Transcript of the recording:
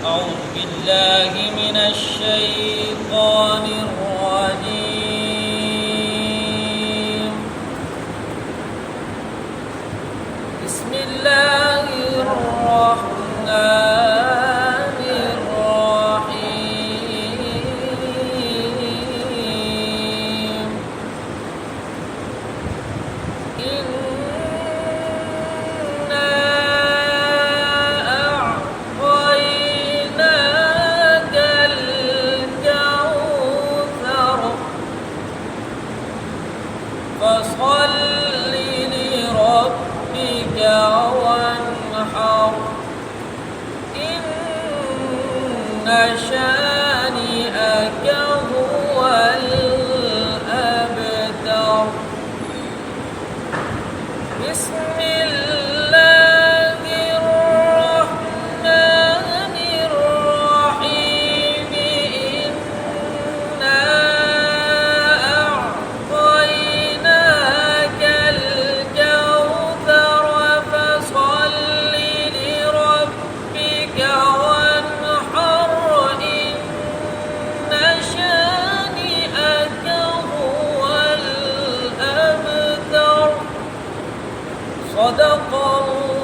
أعوذ بالله من الشيطان الرجيم. بسم الله الرحمن الرحيم. إنا أعطيناك الكوثر فصل لربك وانحر إن شانئك هو الأبتر. بسم الله الرحمن الرحيم. إنا أعطيناك الكوثر فصل لربك وانحر إن شانئك هو الأبتر. صدق الله